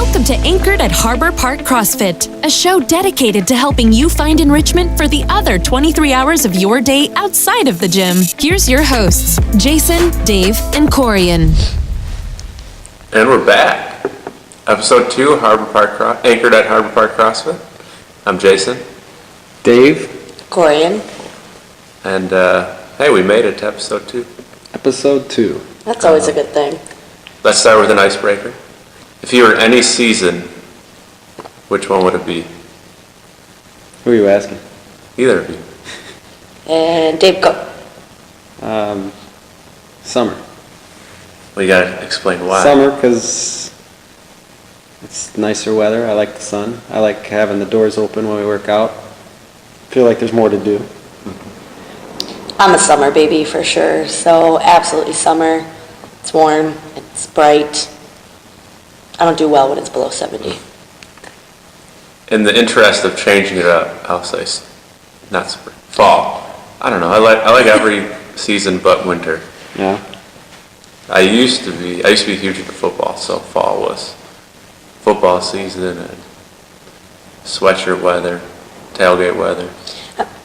Welcome to Anchored at Harbor Park CrossFit, a show dedicated to helping you find enrichment for the other 23 hours of your day outside of the gym. Here's your hosts, Jason, Dave, and Corian. And we're back. Episode 2, Anchored at Harbor Park CrossFit. I'm Jason. Dave. Corian. And hey, we made it to episode 2. Episode 2. That's always a good thing. Let's start with an icebreaker. If you were any season, which one would it be? Who are you asking? Either of you. And Dave, go. Summer. Well, you gotta explain why. Summer, because it's nicer weather. I like the sun. I like having the doors open when we work out. Feel like there's more to do. I'm a summer baby for sure, so absolutely summer. It's warm, it's bright. I don't do well when it's below 70. In the interest of changing it up, I'll say not spring, fall. I don't know. I like every season but winter. Yeah. I used to be huge into football, so fall was football season and sweatshirt weather, tailgate weather.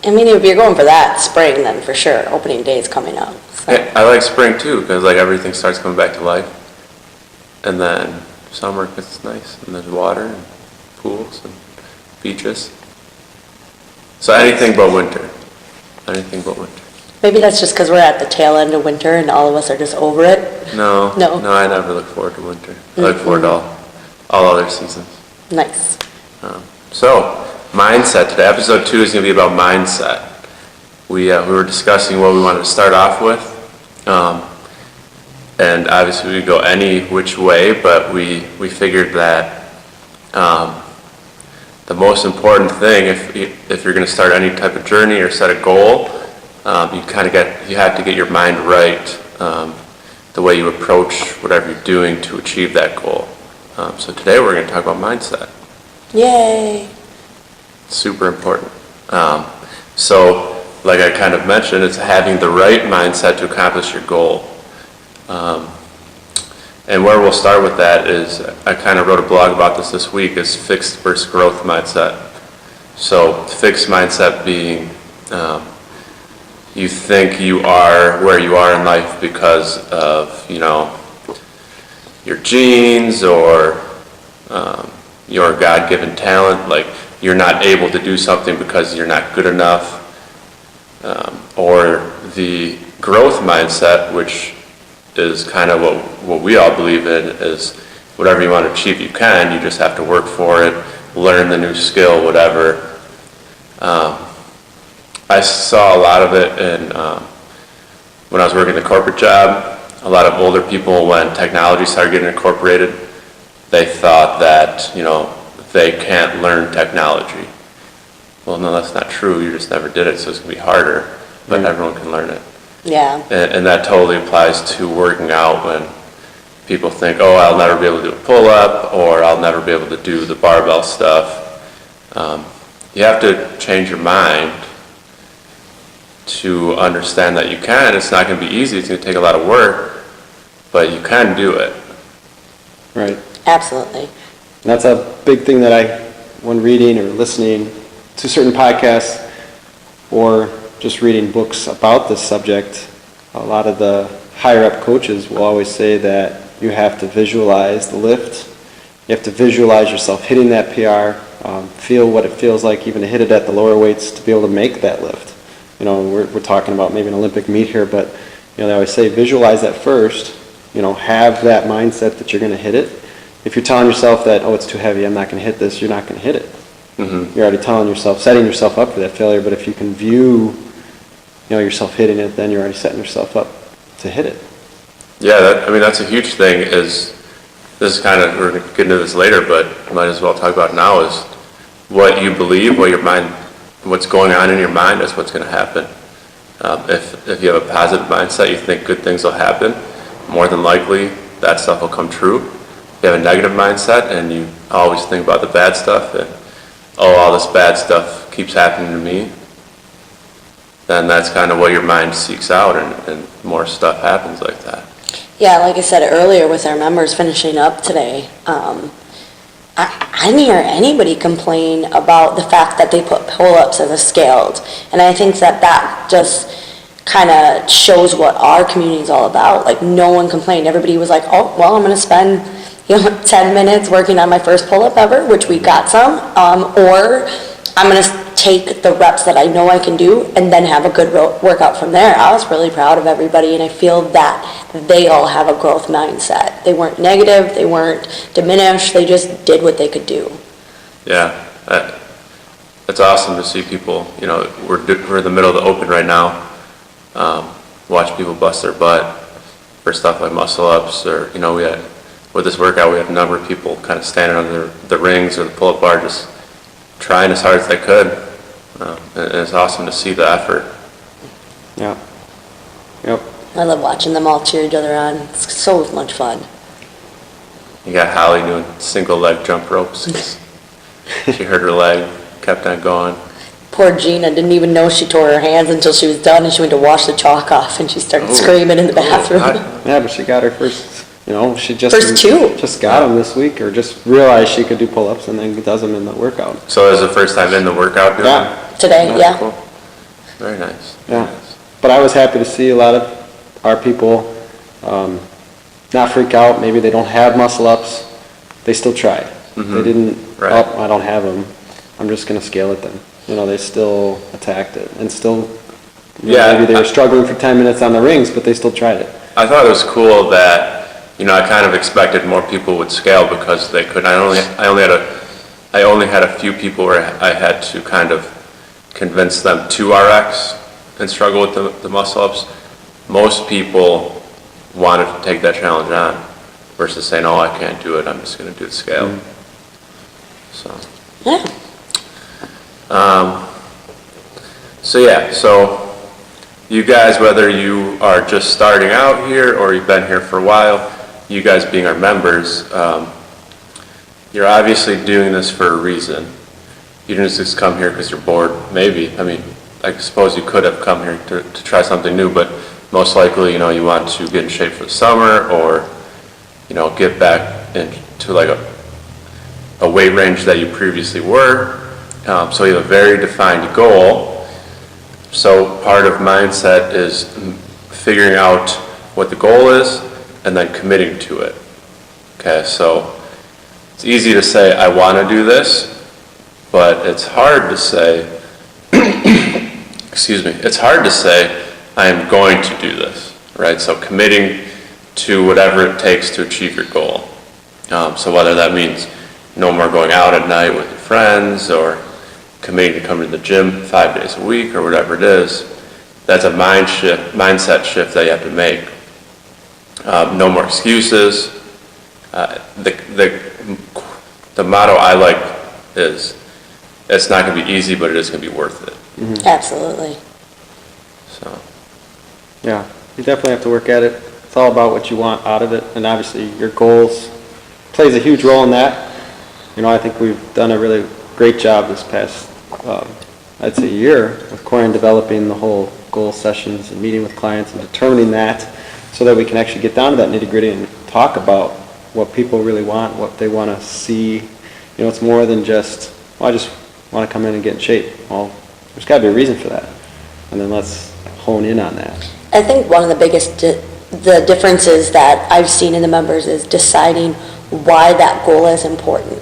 I mean, if you're going for that, spring then for sure. Opening day is coming up. So. I like spring too because like everything starts coming back to life, and then summer because it's nice and there's water and pools and beaches. So anything but winter. Anything but winter. Maybe that's just because we're at the tail end of winter and all of us are just over it. No, I never look forward to winter. I look forward to all other seasons. Nice. So, mindset today. Episode 2 is going to be about mindset. We were discussing what we wanted to start off with. And obviously we could go any which way, but we figured that the most important thing, if you're going to start any type of journey or set a goal, you have to get your mind right, the way you approach whatever you're doing to achieve that goal. So today we're going to talk about mindset. Yay! Super important. So, like I kind of mentioned, it's having the right mindset to accomplish your goal. And where we'll start with that is, I kind of wrote a blog about this week, is fixed versus growth mindset. So fixed mindset being you think you are where you are in life because of, your genes or your God-given talent, like you're not able to do something because you're not good enough, or the growth mindset, which is kind of what we all believe in, is whatever you want to achieve you can, you just have to work for it, learn the new skill, whatever. I saw a lot of it in when I was working the corporate job. A lot of older people, when technology started getting incorporated, they thought that, they can't learn technology. Well, no, that's not true. You just never did it, so it's going to be harder, but everyone can learn it. Yeah. And that totally applies to working out when people think, oh, I'll never be able to do a pull-up, or I'll never be able to do the barbell stuff. You have to change your mind to understand that you can. It's not going to be easy. It's going to take a lot of work, but you can do it. Right. Absolutely. And that's a big thing that when reading or listening to certain podcasts or just reading books about this subject, a lot of the higher up coaches will always say that you have to visualize the lift. You have to visualize yourself hitting that PR, feel what it feels like even to hit it at the lower weights to be able to make that lift. We're talking about maybe an Olympic meet here, but they always say visualize that first, have that mindset that you're going to hit it. If you're telling yourself that, oh, it's too heavy, I'm not going to hit this, you're not going to hit it. Mm-hmm. You're already setting yourself up for that failure, but if you can view yourself hitting it, then you're already setting yourself up to hit it. Yeah, that's a huge thing. This is kind of, we're going to get into this later, but might as well talk about it now, is what you believe, what's going on in your mind is what's going to happen. If you have a positive mindset, you think good things will happen, more than likely that stuff will come true. If you have a negative mindset and you always think about the bad stuff and, all this bad stuff keeps happening to me, then that's kind of what your mind seeks out, and more stuff happens like that. Yeah, like I said earlier with our members finishing up today, I didn't hear anybody complain about the fact that they put pull-ups as a scaled. And I think that just kind of shows what our community is all about. Like, no one complained. Everybody was like, oh, well, I'm going to spend 10 minutes working on my first pull-up ever, which we got some, or I'm going to take the reps that I know I can do and then have a good workout from there. I was really proud of everybody, and I feel that they all have a growth mindset. They weren't negative, they weren't diminished, they just did what they could do. Yeah, it's awesome to see people, we're in the middle of the open right now, watch people bust their butt for stuff like muscle ups, or, we had, with this workout, we had a number of people kind of standing on the rings or the pull-up bar just trying as hard as they could. And it's awesome to see the effort. Yeah. Yep. I love watching them all cheer each other on. It's so much fun. You got Holly doing single leg jump ropes. She hurt her leg, kept on going. Poor Gina didn't even know she tore her hands until she was done, and she went to wash the chalk off, and she started screaming in the bathroom. Yeah, but she got her first, she First two. Just got them this week, or just realized she could do pull-ups and then does them in the workout. So it was the first time in the workout doing Yeah. Today, That's yeah. Cool. Very nice. Yeah. Very nice. But I was happy to see a lot of our people not freak out. Maybe they don't have muscle-ups. They still tried. Mm-hmm. They didn't, Right. I don't have them. I'm just going to scale it then. They still attacked it and still, maybe they were struggling for 10 minutes on the rings, but they still tried it. I thought it was cool that, I kind of expected more people would scale because they could. I only had a few people where I had to kind of convince them to RX and struggle with the muscle ups. Most people wanted to take that challenge on versus saying, "Oh, I can't do it. I'm just going to do the scale." Mm-hmm. So you guys, whether you are just starting out here or you've been here for a while, you guys being our members, you're obviously doing this for a reason. You didn't just come here because you're bored, maybe. I suppose you could have come here to try something new, but most likely, you want to get in shape for the summer or, get back into like a weight range that you previously were. So you have a very defined goal. So part of mindset is figuring out what the goal is and then committing to it. Okay, so it's easy to say, I want to do this, but it's hard to say, it's hard to say, I am going to do this, right? So committing to whatever it takes to achieve your goal. So whether that means no more going out at night with your friends or committing to come to the gym 5 days a week or whatever it is, that's a mindset shift that you have to make. No more excuses. The motto I like is, it's not going to be easy, but it is going to be worth it. Mm-hmm. Absolutely. So, yeah, you definitely have to work at it. It's all about what you want out of it, and obviously your goals plays a huge role in that. I think we've done a really great job this past, I'd say, year with Corian developing the whole goal sessions and meeting with clients and determining that so that we can actually get down to that nitty-gritty and talk about what people really want, what they want to see. It's more than just, I just want to come in and get in shape. Well, there's got to be a reason for that. And then let's hone in on that. I think one of the biggest the differences that I've seen in the members is deciding why that goal is important.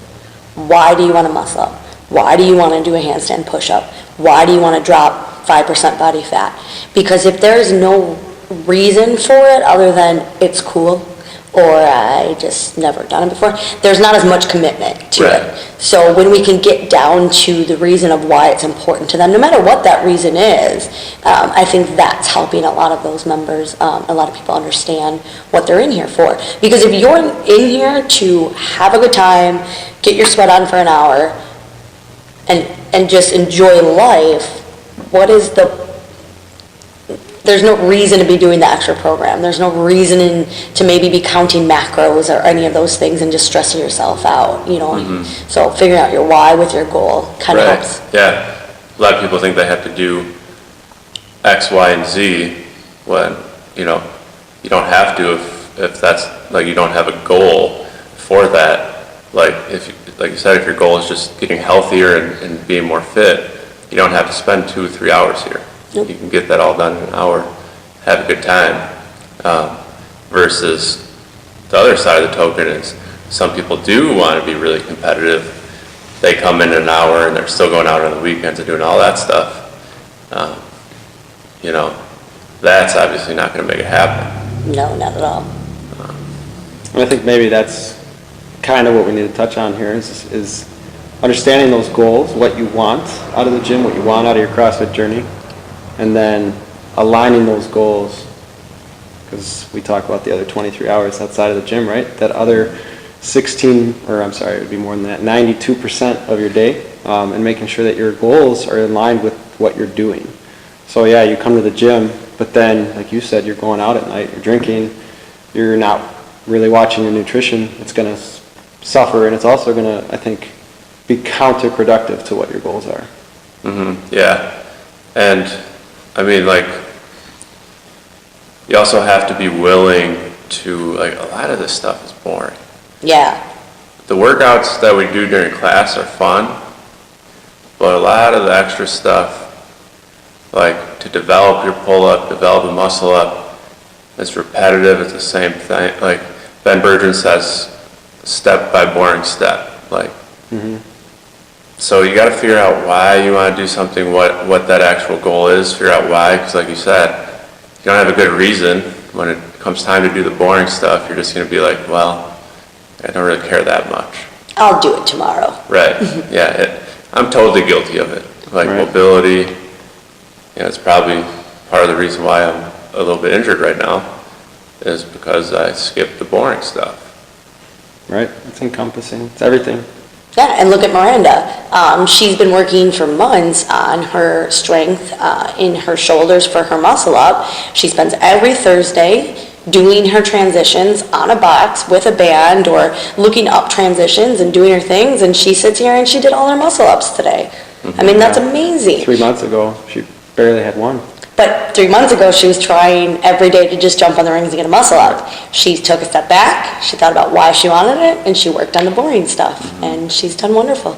Why do you want to muscle up? Why do you want to do a handstand push-up? Why do you want to drop 5% body fat? Because if there's no reason for it other than it's cool or I just never done it before, there's not as much commitment to it. So when we can get down to the reason of why it's important to them, no matter what that reason is, I think that's helping a lot of those members, a lot of people understand what they're in here for. Because if you're in here to have a good time, get your sweat on for an hour, and just enjoy life, there's no reason to be doing the extra program. There's no reason to maybe be counting macros or any of those things and just stressing yourself out, Mm-hmm. So figuring out your why with your goal kind of helps. Yeah, a lot of people think they have to do X, Y, and Z when, you don't have to if that's, like, you don't have a goal for that. Like like you said, if your goal is just getting healthier and being more fit, you don't have to spend 2 or 3 hours here. Nope. You can get that all done in an hour, have a good time. Versus the other side of the token is some people do want to be really competitive. They come in an hour and they're still going out on the weekends and doing all that stuff. You know, that's obviously not going to make it happen. No, not at all. And I think maybe that's kind of what we need to touch on here is understanding those goals, what you want out of the gym, what you want out of your CrossFit journey, and then aligning those goals, because we talk about the other 23 hours outside of the gym, right? That other it would be more than that, 92% of your day, and making sure that your goals are in line with what you're doing. So yeah, you come to the gym, but then, like you said, you're going out at night, you're drinking, you're not really watching your nutrition. It's going to suffer, and it's also going to, I think, be counterproductive to what your goals are. Mm-hmm. Yeah. And I mean, like, you also have to be willing to, like, a lot of this stuff is boring. Yeah. The workouts that we do during class are fun, but a lot of the extra stuff, like to develop your pull-up, develop a muscle-up, it's repetitive, it's the same thing. Like Ben Bergeron says, step by boring step. Like, So you got to figure out why you want to do something, what that actual goal is, figure out why, because like you said, if you don't have a good reason, when it comes time to do the boring stuff, you're just going to be like, well, I don't really care that much. I'll do it tomorrow. Right. Yeah. I'm totally guilty of it. Like Right. mobility, it's probably part of the reason why I'm a little bit injured right now is because I skipped the boring stuff. Right? It's encompassing. It's everything. Yeah, and look at Miranda. She's been working for months on her strength in her shoulders for her muscle up. She spends every Thursday doing her transitions on a box with a band or looking up transitions and doing her things, and she sits here and she did all her muscle ups today. I mean, that's amazing. 3 months ago, she barely had one. But 3 months ago, she was trying every day to just jump on the rings and get a muscle up. She took a step back, she thought about why she wanted it, and she worked on the boring stuff, and she's done wonderful.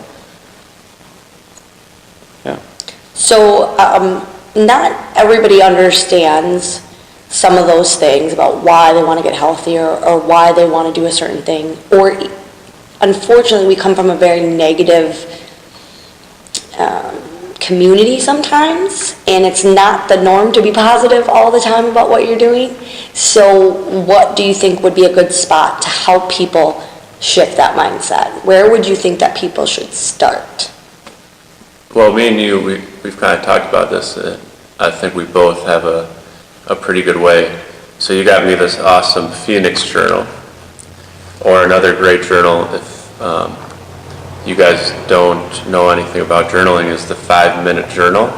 Yeah. So not everybody understands some of those things about why they want to get healthier or why they want to do a certain thing. Or unfortunately, we come from a very negative community sometimes, and it's not the norm to be positive all the time about what you're doing. So what do you think would be a good spot to help people shift that mindset? Where would you think that people should start? Well, me and you, we've kind of talked about this. I think we both have a pretty good way. So you got me this awesome Phoenix journal, or another great journal if you guys don't know anything about journaling, is the 5-minute journal.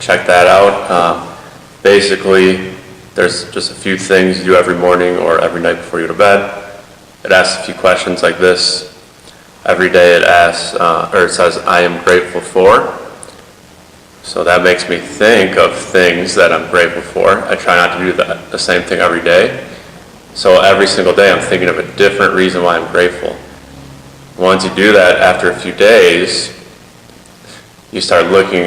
Check that out. Basically, there's just a few things you do every morning or every night before you go to bed. It asks a few questions like this. Every day it asks, or it says, I am grateful for. So that makes me think of things that I'm grateful for. I try not to do the same thing every day. So every single day I'm thinking of a different reason why I'm grateful. Once you do that, after a few days, you start looking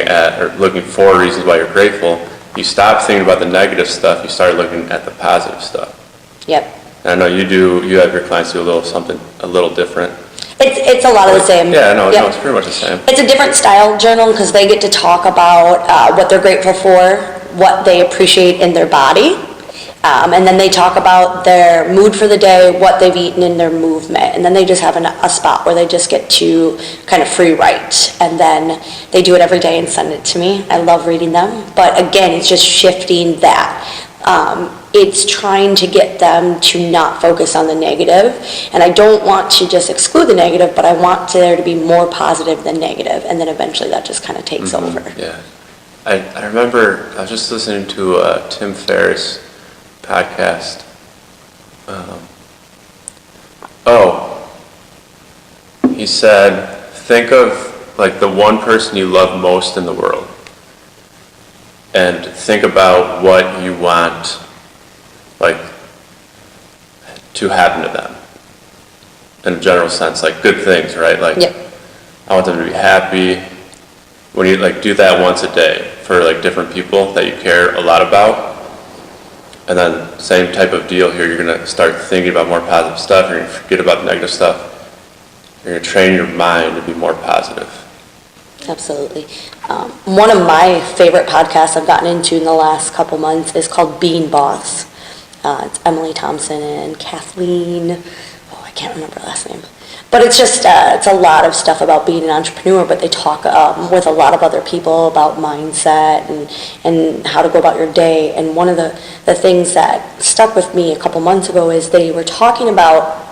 for reasons why you're grateful. You stop thinking about the negative stuff. You start looking at the positive stuff. Yep. And I know you have your clients do something a little different. It's a lot of the same. Yeah, no, Yep. no, it's pretty much the same. It's a different style journal because they get to talk about what they're grateful for, what they appreciate in their body, and then they talk about their mood for the day, what they've eaten, in their movement, and then they just have a spot where they just get to kind of free write, and then they do it every day and send it to me. I love reading them, but again, it's just shifting that. It's trying to get them to not focus on the negative, and I don't want to just exclude the negative, but I want there to be more positive than negative, and then eventually that just kind of takes over. Yeah. I remember I was just listening to a Tim Ferriss podcast. He said, think of like the one person you love most in the world, and think about what you want like to happen to them. in a general sense, like good things, right? Like, Yep. I want them to be happy. When you like do that once a day for like different people that you care a lot about, and then same type of deal here, you're gonna start thinking about more positive stuff, you're gonna forget about the negative stuff. You're gonna train your mind to be more positive. Absolutely. One of my favorite podcasts I've gotten into in the last couple months is called Being Boss. It's Emily Thompson and Kathleen, I can't remember her last name. But it's just, it's a lot of stuff about being an entrepreneur, but they talk with a lot of other people about mindset and how to go about your day. And one of the things that stuck with me a couple months ago is they were talking about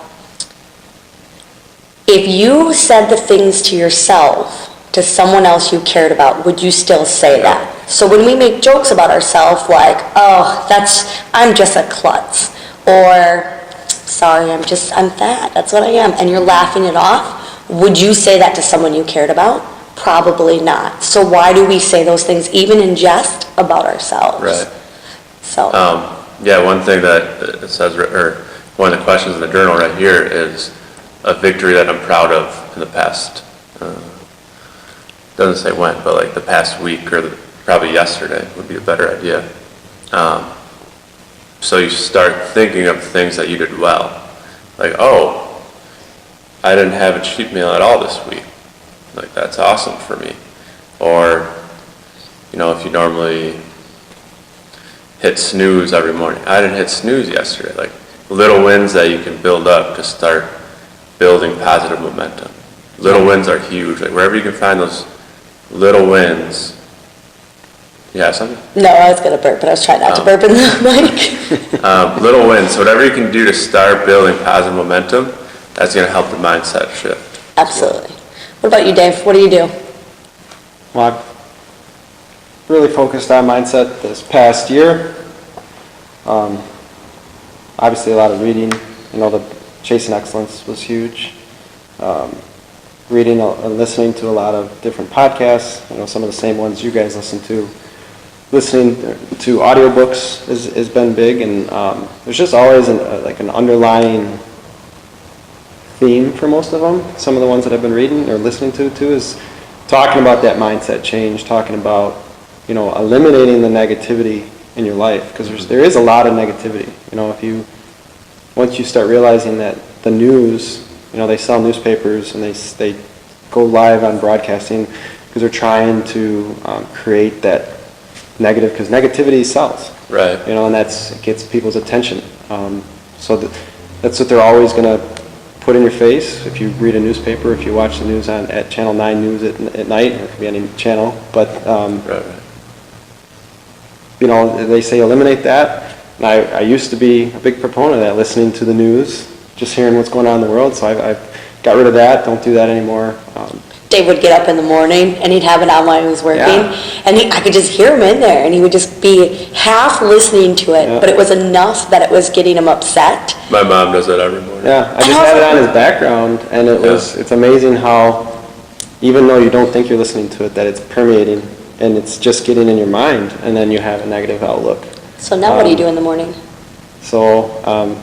if you said the things to yourself to someone else you cared about, would you still say that? So when we make jokes about ourselves like, oh, I'm just a klutz, or sorry, I'm fat, that's what I am, and you're laughing it off, would you say that to someone you cared about? Probably not. So why do we say those things, even in jest, about ourselves? Right. So. One thing that it says, or one of the questions in the journal right here is a victory that I'm proud of in the past. Doesn't say when, but like the past week or probably yesterday would be a better idea. So you start thinking of things that you did well. Like, oh, I didn't have a cheat meal at all this week. Like, that's awesome for me. Or, if you normally hit snooze every morning. I didn't hit snooze yesterday. Like, little wins that you can build up to start building positive momentum. Little wins are huge. Like, wherever you can find those little wins. You have something? No, I was going to burp, but I was trying not to burp in the mic. Little wins. So whatever you can do to start building positive momentum, that's going to help the mindset shift. Absolutely. What about you, Dave? What do you do? Well, I've really focused on mindset this past year. Obviously a lot of reading. The Chasing Excellence was huge. Reading and listening to a lot of different podcasts, some of the same ones you guys listen to. Listening to audiobooks has been big, and there's just always an underlying theme for most of them. Some of the ones that I've been reading or listening to too is talking about that mindset change, talking about eliminating the negativity in your life, because there is a lot of negativity. Once you start realizing that the news, they sell newspapers and they go live on broadcasting because they're trying to create that negative, because negativity sells. Right. And it gets people's attention. So that's what they're always going to put in your face. If you read a newspaper, if you watch the news at Channel 9 News at night, or it could be any channel, but Right. they say eliminate that. And I used to be a big proponent of that, listening to the news, just hearing what's going on in the world. So I've got rid of that. Don't do that anymore. Dave would get up in the morning and he'd have it on while he was working, and I could just hear him in there, and he would just be half listening to it, but it was enough that it was getting him upset. My mom does that every morning. Yeah, I just had it on his background, and it's amazing how, even though you don't think you're listening to it, that it's permeating, and it's just getting in your mind, and then you have a negative outlook. So now what do you do in the morning? So,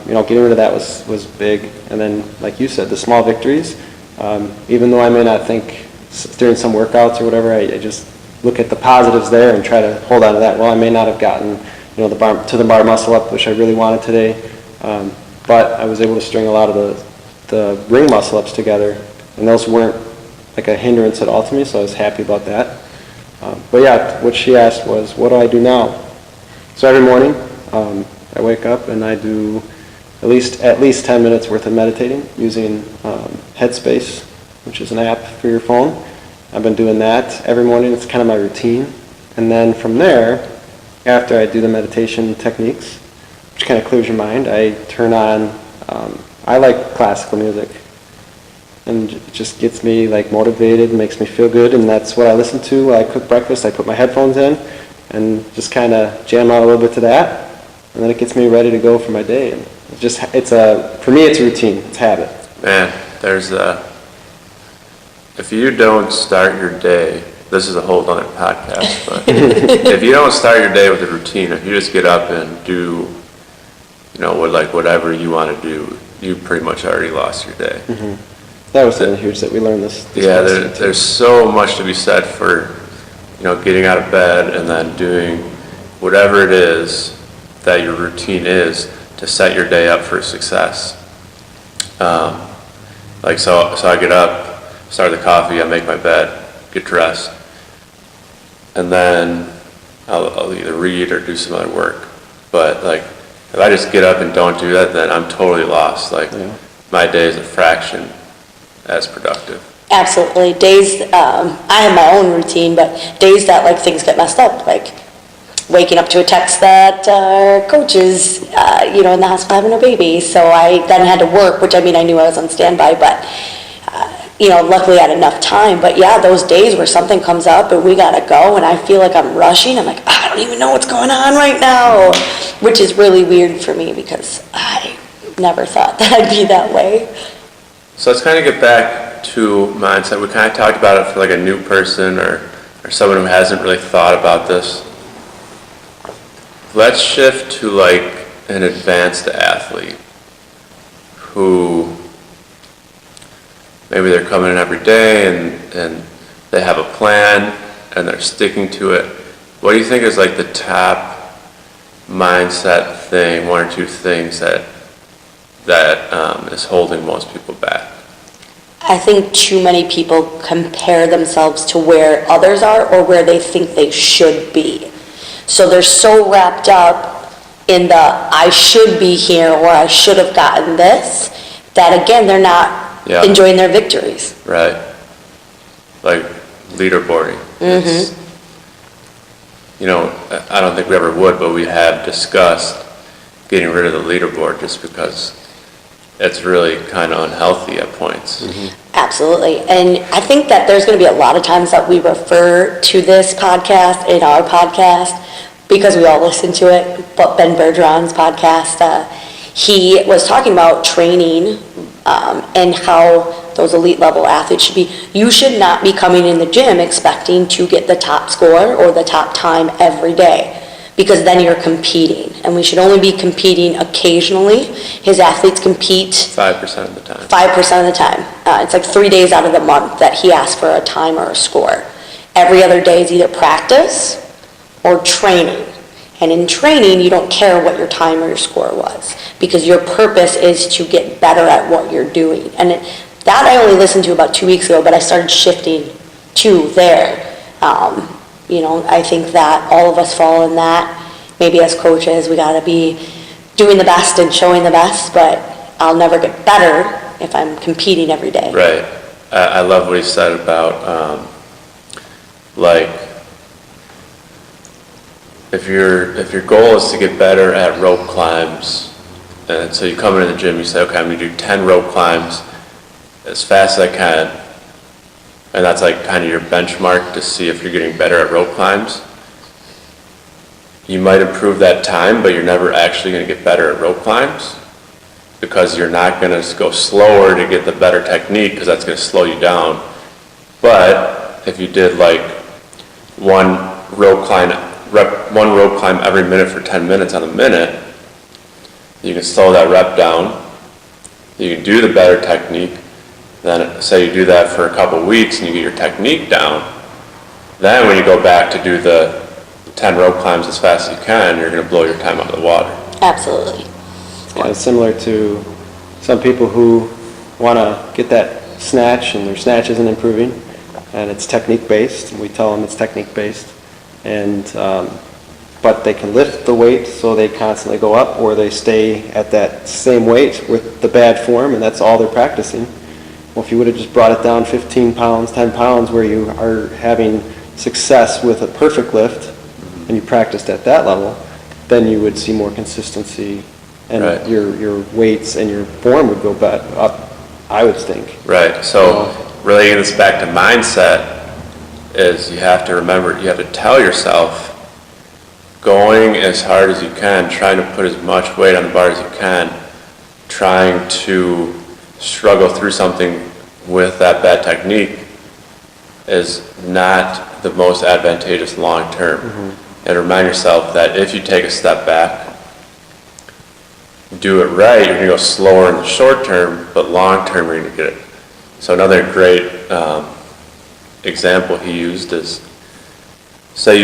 getting rid of that was big. And then, like you said, the small victories, even though I may not think during some workouts or whatever, I just look at the positives there and try to hold on to that. Well, I may not have gotten, the bar muscle up, which I really wanted today, but I was able to string a lot of the ring muscle ups together, and those weren't like a hindrance at all to me, so I was happy about that. What she asked was, what do I do now? So every morning, I wake up and I do at least 10 minutes worth of meditating using Headspace, which is an app for your phone. I've been doing that every morning. It's kind of my routine. And then from there, after I do the meditation techniques, which kind of clears your mind, I turn on, I like classical music. And it just gets me motivated, makes me feel good, and that's what I listen to while I cook breakfast. I put my headphones in and just kind of jam out a little bit to that. And then it gets me ready to go for my day. And for me, it's a routine. It's habit. Man, if you don't start your day, this is a whole other podcast, but if you don't start your day with a routine, if you just get up and do, whatever you want to do, you pretty much already lost your day. That was something huge that we learned this Yeah, past there's so much to be said for, getting out of bed and then doing whatever it is that your routine is to set your day up for success. So I get up, start the coffee, I make my bed, get dressed, and then I'll either read or do some other work. But if I just get up and don't do that, then I'm totally lost. My day is a fraction as productive. Absolutely. Days, I have my own routine, but days that things get messed up, waking up to a text that our coach is, in the hospital having a baby. So I then had to work, which I knew I was on standby, but, luckily I had enough time. But yeah, those days where something comes up and we gotta go and I feel like I'm rushing, I'm like, I don't even know what's going on right now, which is really weird for me because I never thought that I'd be that way. So let's kind of get back to mindset. We kind of talked about it for a new person or someone who hasn't really thought about this. Let's shift to an advanced athlete who maybe they're coming in every day and they have a plan and they're sticking to it. What do you think is the top mindset thing, one or two things that is holding most people back? I think too many people compare themselves to where others are or where they think they should be. So they're so wrapped up in the I should be here or I should have gotten this that again they're not enjoying their victories. Right. Leaderboarding. I don't think we ever would, but we have discussed getting rid of the leaderboard just because it's really kind of unhealthy at points. Absolutely. And I think that there's going to be a lot of times that we refer to this podcast in our podcast because we all listen to it. But Ben Bergeron's podcast, he was talking about training and how those elite level athletes should be. You should not be coming in the gym expecting to get the top score or the top time every day, because then you're competing, and we should only be competing occasionally. His athletes compete 5% of the time. 5% of the time. It's 3 days out of the month that he asks for a time or a score. Every other day is either practice or training. And in training, you don't care what your time or your score was, because your purpose is to get better at what you're doing. And that I only listened to about 2 weeks ago, but I started shifting to there. I think that all of us fall in that. Maybe as coaches, we got to be doing the best and showing the best, but I'll never get better if I'm competing every day. Right. I love what he said about, if your goal is to get better at rope climbs, and so you come into the gym, you say, okay, I'm going to do 10 rope climbs as fast as I can, and that's kind of your benchmark to see if you're getting better at rope climbs. You might improve that time, but you're never actually going to get better at rope climbs because you're not going to go slower to get the better technique because that's going to slow you down. But if you did one rope climb every minute for 10 minutes on a minute, you can slow that rep down. You can do the better technique. Then say you do that for a couple weeks and you get your technique down. Then when you go back to do the 10 rope climbs as fast as you can, you're going to blow your time out of the water. Absolutely. It's kind of similar to some people who want to get that snatch and their snatch isn't improving, and it's technique based. We tell them it's technique based, and but they can lift the weight so they constantly go up, or they stay at that same weight with the bad form, and that's all they're practicing. Well, if you would have just brought it down 15 pounds, 10 pounds, where you are having success with a perfect lift, and you practiced at that level, then you would see more consistency, and right. your weights and your form would go back up, I would think. Right. So relating this back to mindset is you have to remember, you have to tell yourself, going as hard as you can, trying to put as much weight on the bar as you can, trying to struggle through something with that bad technique is not the most advantageous long term. And remind yourself that if you take a step back, do it right, you're going to go slower in the short term, but long term you're going to get it. So another great example he used is, say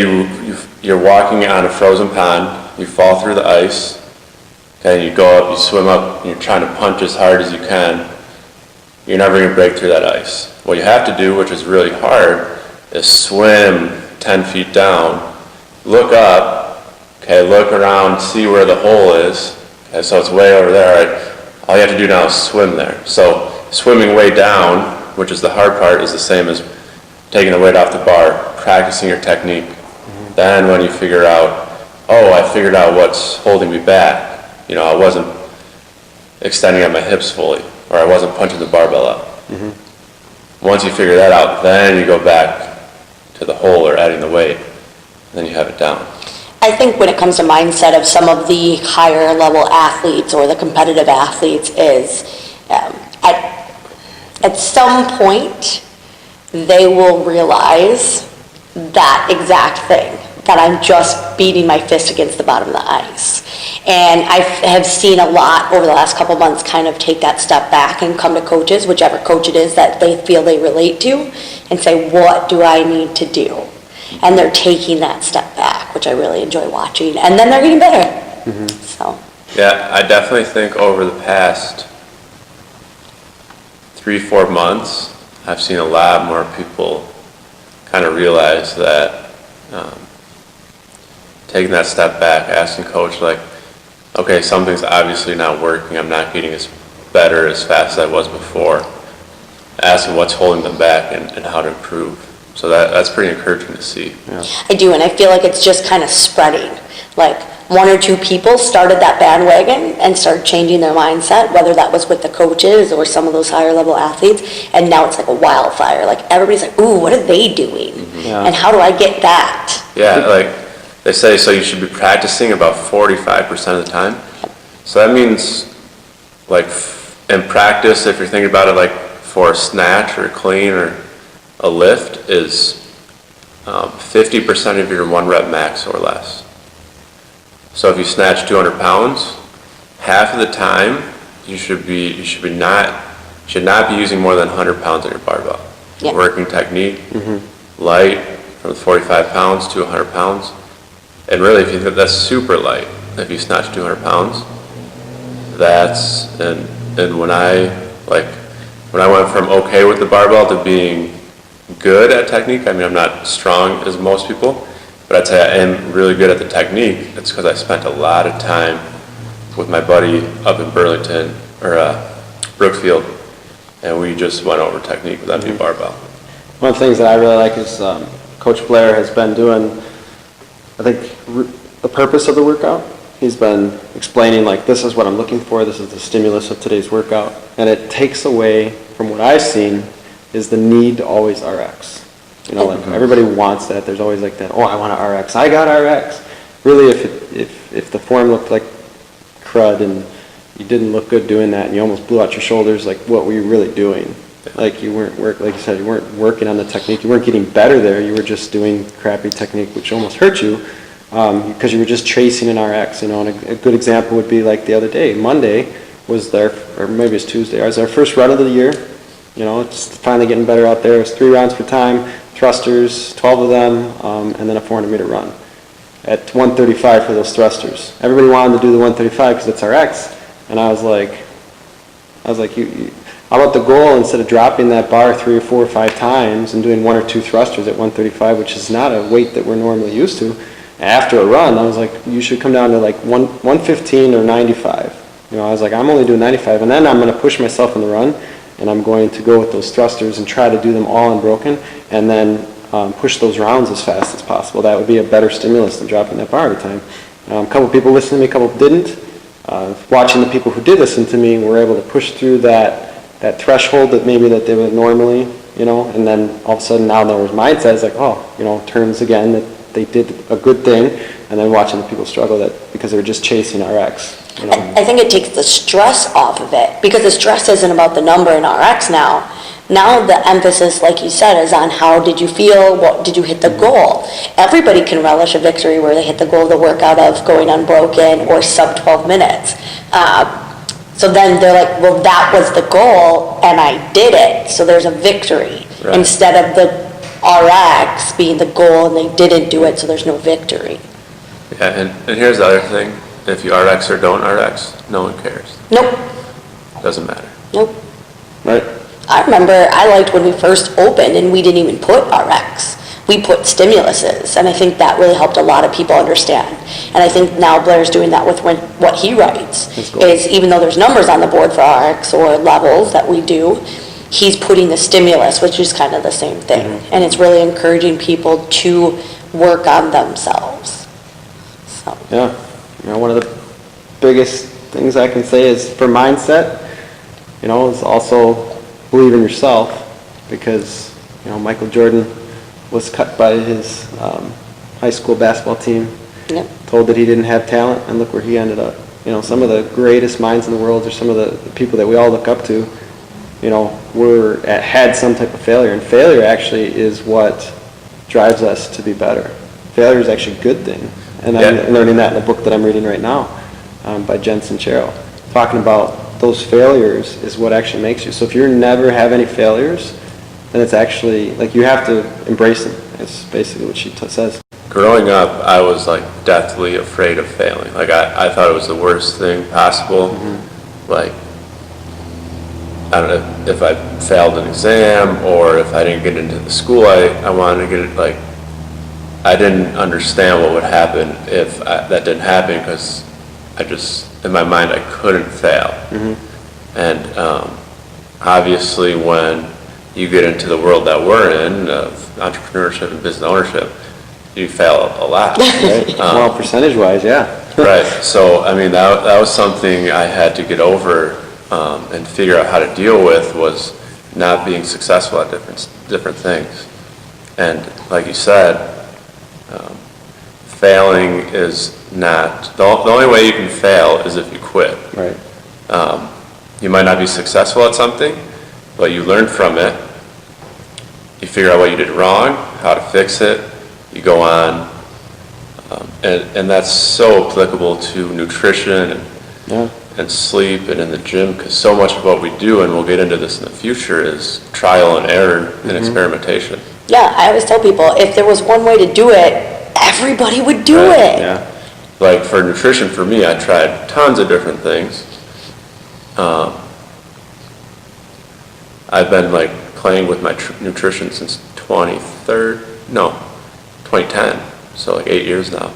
you're walking on a frozen pond, you fall through the ice, okay, you go up, you swim up, and you're trying to punch as hard as you can. You're never going to break through that ice. What you have to do, which is really hard, is swim 10 feet down, look up, okay, look around, see where the hole is. Okay, so it's way over there. Right? All you have to do now is swim there. So swimming way down, which is the hard part, is the same as taking the weight off the bar, practicing your technique. Mm-hmm. Then when you figure out, oh, I figured out what's holding me back. You know, I wasn't extending at my hips fully, or I wasn't punching the barbell up. Mm-hmm. Once you figure that out, then you go back to the hole or adding the weight, and then you have it down. I think when it comes to mindset of some of the higher level athletes or the competitive athletes is at some point they will realize that exact thing, that I'm just beating my fist against the bottom of the ice. And I have seen a lot over the last couple months kind of take that step back and come to coaches, whichever coach it is that they feel they relate to, and say, what do I need to do? And they're taking that step back, which I really enjoy watching. And then they're getting better. Mm-hmm. So. Yeah, I definitely think over the past 3-4 months, I've seen a lot more people kind of realize that taking that step back, asking coach, like, okay, something's obviously not working. I'm not getting as better as fast as I was before. Asking what's holding them back and how to improve. So that's pretty encouraging to see. Yeah. I do, and I feel like it's just kind of spreading. Like 1 or 2 people started that bandwagon and started changing their mindset, whether that was with the coaches or some of those higher level athletes, and now it's like a wildfire. Like everybody's like, ooh, what are they doing? Mm-hmm. Yeah. And how do I get that? Yeah, like they say, so you should be practicing about 45% of the time. So that means, like, in practice, if you're thinking about it, like for a snatch or a clean or a lift is 50% of your 1 rep max or less. So if you snatch 200 pounds, half of the time you should not be using more than 100 pounds on your barbell. Yeah. Working technique, mm-hmm. light from 45 pounds to 100 pounds, and really if you think that's super light, if you snatch 200 pounds, that's and when I went from okay with the barbell to being good at technique. I mean, I'm not strong as most people, but I'd say I am really good at the technique. It's because I spent a lot of time with my buddy up in Burlington, or Brookfield, and we just went over technique with empty barbell. One of the things that I really like is Coach Blair has been doing, I think, the purpose of the workout. He's been explaining, like, this is what I'm looking for, this is the stimulus of today's workout, and it takes away, from what I've seen, is the need to always RX. You know, like everybody wants that. There's always like that, oh, I want to RX. I got RX. Really, if the form looked like crud and you didn't look good doing that and you almost blew out your shoulders, like what were you really doing? Like you weren't like you said, you weren't working on the technique. You weren't getting better there. You were just doing crappy technique, which almost hurt you because you were just chasing an RX. You know, and a good example would be like the other day, Monday was or maybe it's Tuesday. It was our first run of the year. You know, it's finally getting better out there. It was 3 rounds per time, thrusters, 12 of them, and then a 400-meter run at 135 for those thrusters. Everybody wanted to do the 135 because it's RX, and I was like, how about the goal, instead of dropping that bar 3 or 4 or 5 times and doing 1 or 2 thrusters at 135, which is not a weight that we're normally used to, after a run, I was like, you should come down to like 115 or 95. You know, I was like, I'm only doing 95, and then I'm going to push myself in the run, and I'm going to go with those thrusters and try to do them all unbroken, and then push those rounds as fast as possible. That would be a better stimulus than dropping that bar every time. A couple people listened to me, a couple didn't. Watching the people who did listen to me were able to push through that threshold that maybe that they would normally, you know, and then all of a sudden now there was mindset, it's like, oh, you know, turns again, that they did a good thing, and then watching the people struggle that because they were just chasing RX. You know? I think it takes the stress off of it, because the stress isn't about the number in RX now. Now the emphasis, like you said, is on how did you feel, what did you hit the goal. Everybody can relish a victory where they hit the goal of the workout of going unbroken or sub 12 minutes. So then they're like, well, that was the goal and I did it, so there's a victory. Right. Instead of the RX being the goal and they didn't do it, so there's no victory. Yeah, and here's the other thing. If you RX or don't RX, no one cares. Nope. Doesn't matter. Nope. Right. I remember I liked when we first opened and we didn't even put RX. We put stimuluses, and I think that really helped a lot of people understand. And I think now Blair's doing that with what he writes, Cool. is even though there's numbers on the board for RX or levels that we do, he's putting the stimulus, which is kind of the same thing. Mm-hmm. And it's really encouraging people to work on themselves. So. Yeah. One of the biggest things I can say is for mindset, is also believe in yourself, because, Michael Jordan was cut by his high school basketball team, Yep. told that he didn't have talent, and look where he ended up. Some of the greatest minds in the world, or some of the people that we all look up to, had some type of failure, and failure actually is what drives us to be better. Failure is actually a good thing, and I'm learning that in a book that I'm reading right now by Jen Sincero, talking about those failures is what actually makes you. So if you never have any failures, then it's actually, you have to embrace them. It's basically what she says. Growing up, I was deathly afraid of failing. I thought it was the worst thing possible. Mm-hmm. I don't know if I failed an exam or if I didn't get into the school I wanted to get it. I didn't understand what would happen if that didn't happen, because in my mind, I couldn't fail. Mm-hmm. And obviously when you get into the world that we're in, of entrepreneurship and business ownership, you fail a lot. Right? Well, percentage-wise, yeah. Right. So, that was something I had to get over and figure out how to deal with, was not being successful at different things. And like you said, failing is not, the only way you can fail is if you quit. Right. You might not be successful at something, but you learn from it. You figure out what you did wrong, how to fix it, you go on. And that's so applicable to nutrition and sleep and in the gym, because so much of what we do, and we'll get into this in the future, is trial and error and experimentation. Yeah, I always tell people, if there was one way to do it, everybody would do it. Yeah. For nutrition, for me, I tried tons of different things. I've been playing with my nutrition since 2010, so 8 years now.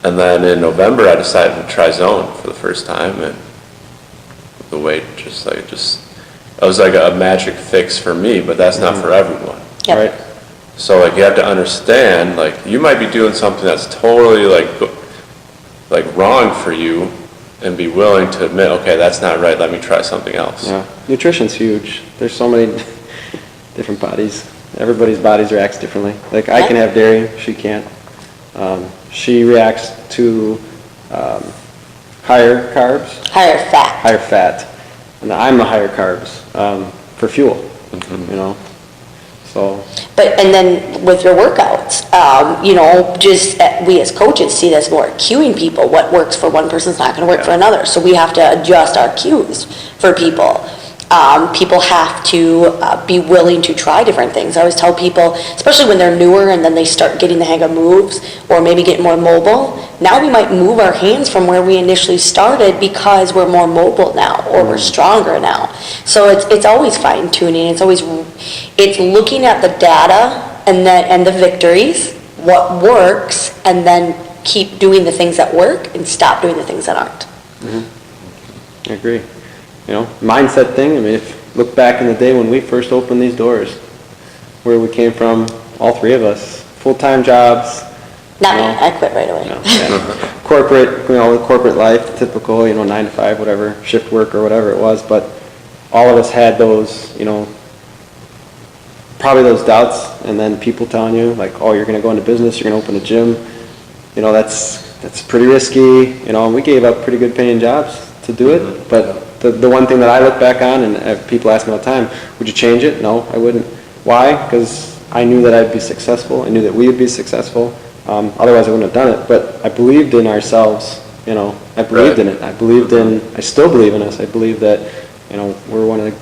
And then in November, I decided to try Zone for the first time, and the weight it was like a magic fix for me, but that's not for everyone. Yep. Right. So you have to understand, you might be doing something that's totally wrong for you, and be willing to admit, okay, that's not right, let me try something else. Yeah. Nutrition's huge. There's so many different bodies. Everybody's bodies reacts differently. I can have dairy, she can't. She reacts to higher carbs. Higher fat. Higher fat. And I'm a higher carbs for fuel, So. And then with your workouts, we as coaches see this more cueing people. What works for one person's not going to work for another. So we have to adjust our cues for people. People have to be willing to try different things. I always tell people, especially when they're newer and then they start getting the hang of moves or maybe get more mobile, now we might move our hands from where we initially started because we're more mobile now or we're stronger now. So it's always fine tuning. It's looking at the data and the victories, what works, and then keep doing the things that work and stop doing the things that aren't. Mm-hmm. I agree. Mindset thing. If you look back in the day when we first opened these doors, where we came from, all three of us, full-time jobs. Not me. I quit right away. Corporate, the corporate life, typical, 9 to 5, whatever, shift work or whatever it was. But all of us had those, probably those doubts, and then people telling you, oh, you're going to go into business, you're going to open a gym. That's pretty risky, and we gave up pretty good paying jobs to do it, but the one thing that I look back on, and people ask me all the time, would you change it? No, I wouldn't. Why? Because I knew that I'd be successful. I knew that we would be successful. Otherwise, I wouldn't have done it. But I believed in ourselves. I believed in it. I still believe in us. I believe that, we're one of the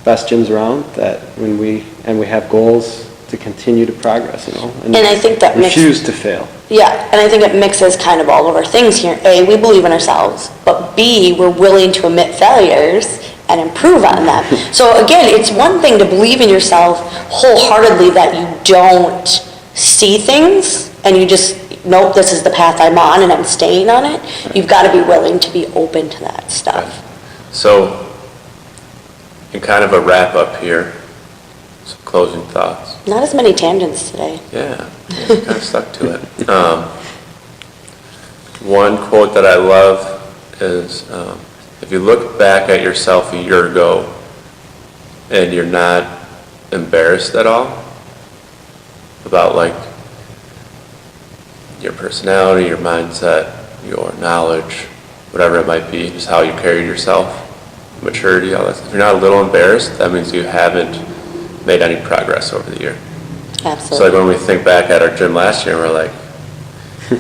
best gyms around, that when we have goals to continue to progress, and I think that refuse to fail. Yeah, and I think it mixes kind of all of our things here. A, we believe in ourselves, but B, we're willing to admit failures and improve on them. So again, it's one thing to believe in yourself wholeheartedly that you don't see things and you just, nope, this is the path I'm on and I'm staying on it. You've got to be willing to be open to that stuff. So, in kind of a wrap up here, some closing thoughts. Not as many tangents today. Yeah, kind of stuck to it. One quote that I love is, if you look back at yourself a year ago and you're not embarrassed at all about like your personality, your mindset, your knowledge, whatever it might be, just how you carried yourself, maturity, all that stuff. If you're not a little embarrassed, that means you haven't made any progress over the year. Absolutely. So like when we think back at our gym last year, we're like,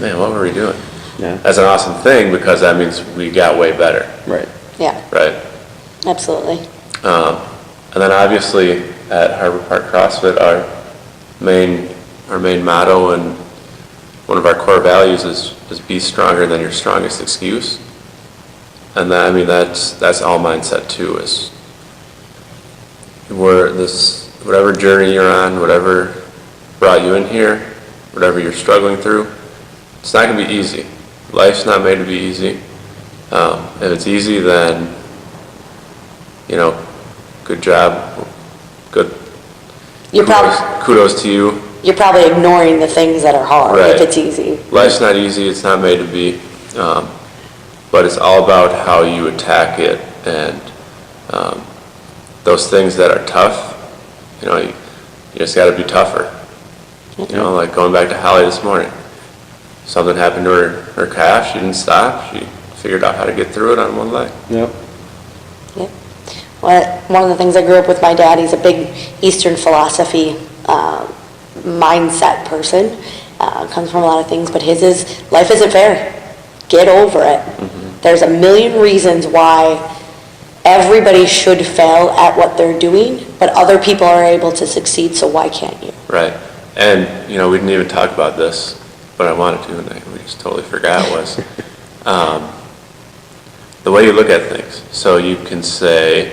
man, what were we doing? Yeah. That's an awesome thing because that means we got way better. Right. Yeah. Right. Absolutely. And then obviously at Harbor Park CrossFit, our main motto and one of our core values is be stronger than your strongest excuse. And that, that's all mindset too, is whatever journey you're on, whatever brought you in here, whatever you're struggling through, it's not going to be easy. Life's not made to be easy. If it's easy, then, good job, good. Kudos to you. You're probably ignoring the things that are hard Right. if it's easy. Life's not easy. It's not made to be. But it's all about how you attack it, and those things that are tough, you just got to be tougher. Like going back to Holly this morning. Something happened to her calf. She didn't stop. She figured out how to get through it on one leg. Yep. Yep. Well, one of the things I grew up with my dad, he's a big Eastern philosophy mindset person. Comes from a lot of things, but his is, life isn't fair. Get over it. Mm-hmm. There's a million reasons why everybody should fail at what they're doing, but other people are able to succeed, so why can't you? Right. And, we didn't even talk about this, but I wanted to, and we just totally forgot, was the way you look at things. So you can say,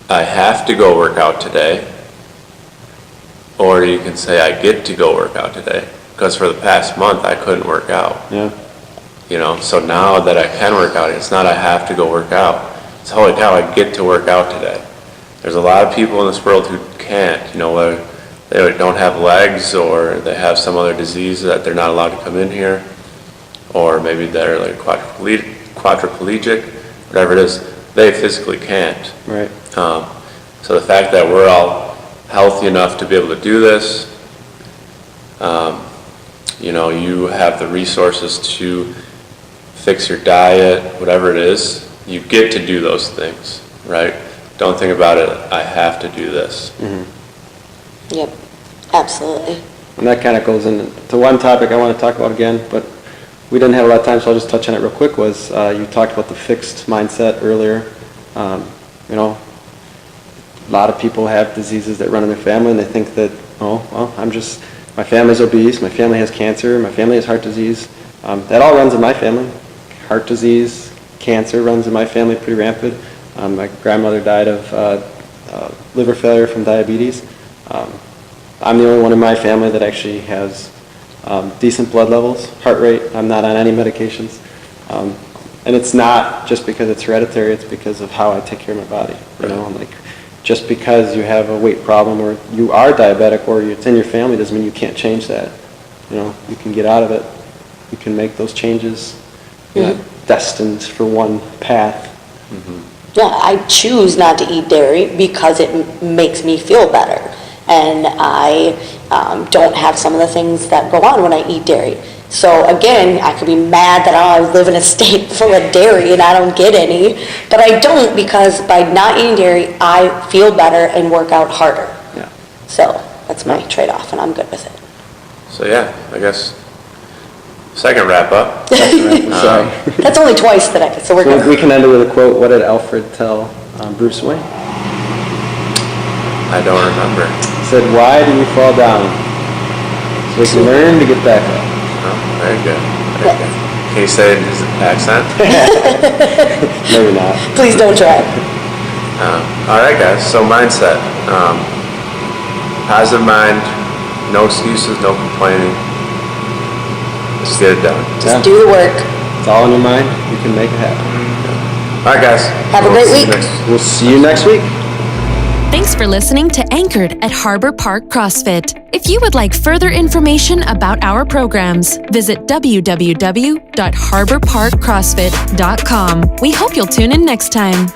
I have to go work out today, or you can say, I get to go work out today, because for the past month I couldn't work out. Yeah. So now that I can work out, it's not I have to go work out. It's holy cow, I get to work out today. There's a lot of people in this world who can't, whether they don't have legs or they have some other disease that they're not allowed to come in here, or maybe they're like quadriplegic, whatever it is, they physically can't. Right. So the fact that we're all healthy enough to be able to do this, you have the resources to fix your diet, whatever it is, you get to do those things, right? Don't think about it, I have to do this. Mm-hmm. Yep, absolutely. And that kind of goes into one topic I want to talk about again, but we didn't have a lot of time, so I'll just touch on it real quick, was you talked about the fixed mindset earlier. A lot of people have diseases that run in their family, and they think that, my family's obese, my family has cancer, my family has heart disease. That all runs in my family. Heart disease, cancer runs in my family pretty rampant. My grandmother died of liver failure from diabetes. I'm the only one in my family that actually has decent blood levels, heart rate. I'm not on any medications. And it's not just because it's hereditary, it's because of how I take care of my body. Just because you have a weight problem or you are diabetic or it's in your family doesn't mean you can't change that. You can get out of it. You can make those changes. You're not destined for one path. Mm-hmm. Yeah, I choose not to eat dairy because it makes me feel better. And I don't have some of the things that go on when I eat dairy. So again, I could be mad that I live in a state full of dairy and I don't get any, but I don't, because by not eating dairy, I feel better and work out harder. Yeah. So that's my trade-off, and I'm good with it. So yeah, I guess second wrap up. Sorry. That's only twice that I could, so we're So good. we can end it with a quote. What did Alfred tell Bruce Wayne? I don't remember. He said, "Why do you fall down? So you can learn to get back up." Oh, very good. Very good. Can you say it in his accent? Maybe not. Please don't try. All right, guys. So mindset. Positive mind. No excuses. No complaining. Just get it done. Just do the work. It's all in your mind. You can make it happen. All right, guys. Have a great week. We'll see you next week. Thanks for listening to Anchored at Harbor Park CrossFit. If you would like further information about our programs, visit www.harborparkcrossfit.com. We hope you'll tune in next time.